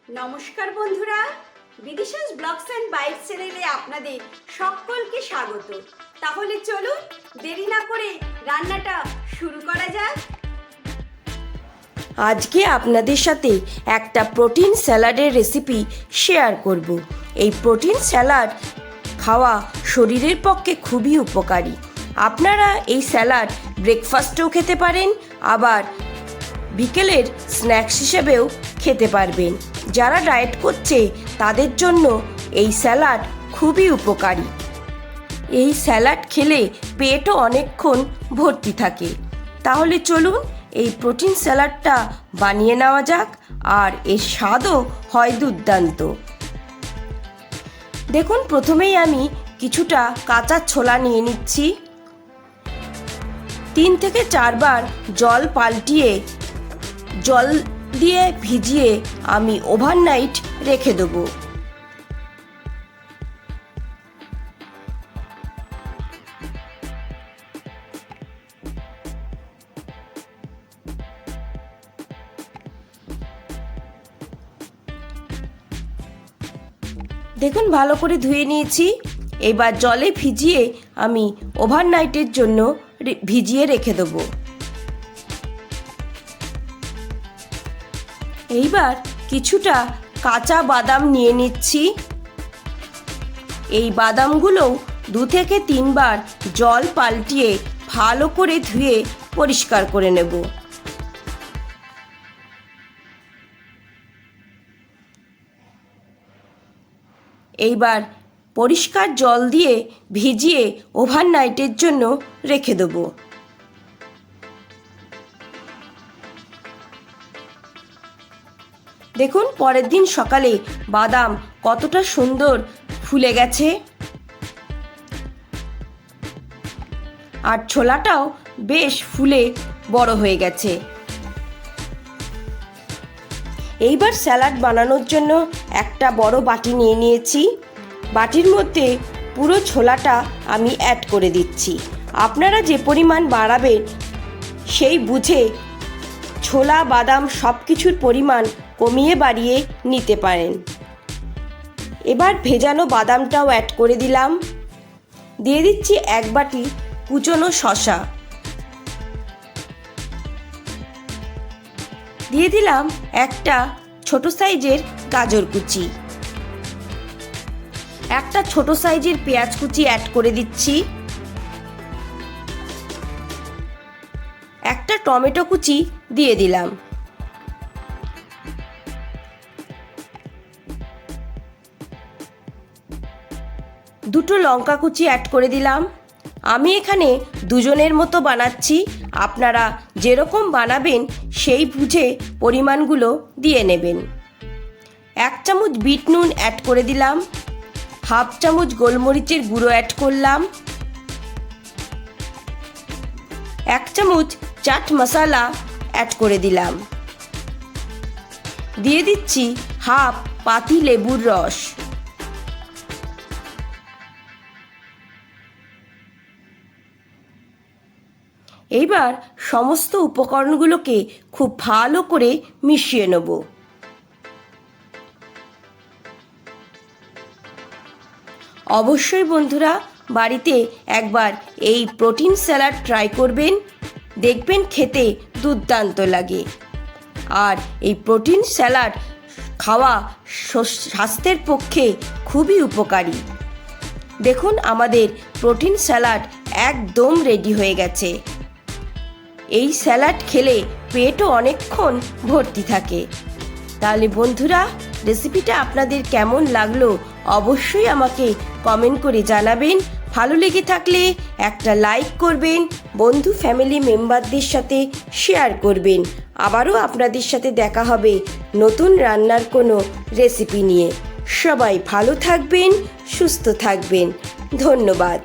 নমস্কার বন্ধুরা, বিদিশাস blogs and bytes চ্যানেলে আপনাদের সকলকে স্বাগত। তাহলে চলুন দেরি না করে রান্নাটা শুরু করা যাক। আজকে আপনাদের সাথে একটা প্রোটিন স্যালাডের রেসিপি শেয়ার করব। এই প্রোটিন স্যালাড খাওয়া শরীরের পক্ষে খুবই উপকারী। আপনারা এই স্যালাড ব্রেকফাস্টেও খেতে পারেন, আবার বিকেলের স্ন্যাক্স হিসেবেও খেতে পারবেন। যারা ডায়েট করছে তাদের জন্য এই স্যালাড খুবই উপকারী। এই স্যালাড খেলে পেটও অনেকক্ষণ ভর্তি থাকে। তাহলে চলুন এই প্রোটিন স্যালাডটা বানিয়ে নেওয়া যাক, আর এর স্বাদও হয় দুর্দান্ত। দেখুন, প্রথমেই আমি কিছুটা কাঁচা ছোলা নিয়ে নিচ্ছি। 3 থেকে 4 বার জল পাল্টিয়ে জল দিয়ে ভিজিয়ে আমি ওভারনাইট রেখে দেবো। দেখুন, ভালো করে ধুয়ে নিয়েছি। এবার জলে ভিজিয়ে আমি ওভারনাইটের জন্য ভিজিয়ে রেখে দেবো। এইবার কিছুটা কাঁচা বাদাম নিয়ে নিচ্ছি। এই বাদামগুলোও 2 থেকে 3 বার জল পাল্টিয়ে ভালো করে ধুয়ে পরিষ্কার করে নেব। এইবার পরিষ্কার জল দিয়ে ভিজিয়ে ওভারনাইটের জন্য রেখে দেবো। দেখুন, পরের দিন সকালে বাদাম কতটা সুন্দর ফুলে গেছে, আর ছোলাটাও বেশ ফুলে বড় হয়ে গেছে। এইবার স্যালাড বানানোর জন্য একটা বড় বাটি নিয়ে নিয়েছি। বাটির মধ্যে পুরো ছোলাটা আমি অ্যাড করে দিচ্ছি। আপনারা যে পরিমাণ বাড়াবেন সেই বুঝে ছোলা বাদাম সব কিছুর পরিমাণ কমিয়ে বাড়িয়ে নিতে পারেন। এবার ভেজানো বাদামটাও অ্যাড করে দিলাম। দিয়ে দিচ্ছি 1 বাটি কুচনো শসা। দিয়ে দিলাম একটা ছোট সাইজের গাজর কুচি। একটা ছোট সাইজের পেঁয়াজ কুচি অ্যাড করে দিচ্ছি। একটা টমেটো কুচি দিয়ে দিলাম। দুটো লঙ্কা কুচি অ্যাড করে দিলাম। আমি এখানে 2 জনের মতো বানাচ্ছি। আপনারা যেরকম বানাবেন সেই বুঝে পরিমাণগুলো দিয়ে নেবেন। 1 চামচ বিট নুন অ্যাড করে দিলাম। 1/2 চামচ গোলমরিচের গুঁড়ো অ্যাড করলাম। 1 চামচ চাট মশলা অ্যাড করে দিলাম। দিয়ে দিচ্ছি 1/2 পাতি লেবুর রস। এইবার সমস্ত উপকরণগুলোকে খুব ভালো করে মিশিয়ে নেব। অবশ্যই বন্ধুরা বাড়িতে একবার এই প্রোটিন স্যালাড ট্রাই করবেন, দেখবেন খেতে দুর্দান্ত লাগে। আর এই প্রোটিন স্যালাড খাওয়া স্বাস্থ্যের পক্ষে খুবই উপকারী। দেখুন, আমাদের প্রোটিন স্যালাড একদম রেডি হয়ে গেছে। এই স্যালাড খেলে পেটও অনেকক্ষণ ভর্তি থাকে। তাহলে বন্ধুরা, রেসিপিটা আপনাদের কেমন লাগলো অবশ্যই আমাকে কমেন্ট করে জানাবেন। ভালো লেগে থাকলে একটা লাইক করবেন, বন্ধু ফ্যামিলি মেম্বারদের সাথে শেয়ার করবেন। আবারও আপনাদের সাথে দেখা হবে নতুন রান্নার কোনো রেসিপি নিয়ে। সবাই ভালো থাকবেন, সুস্থ থাকবেন। ধন্যবাদ।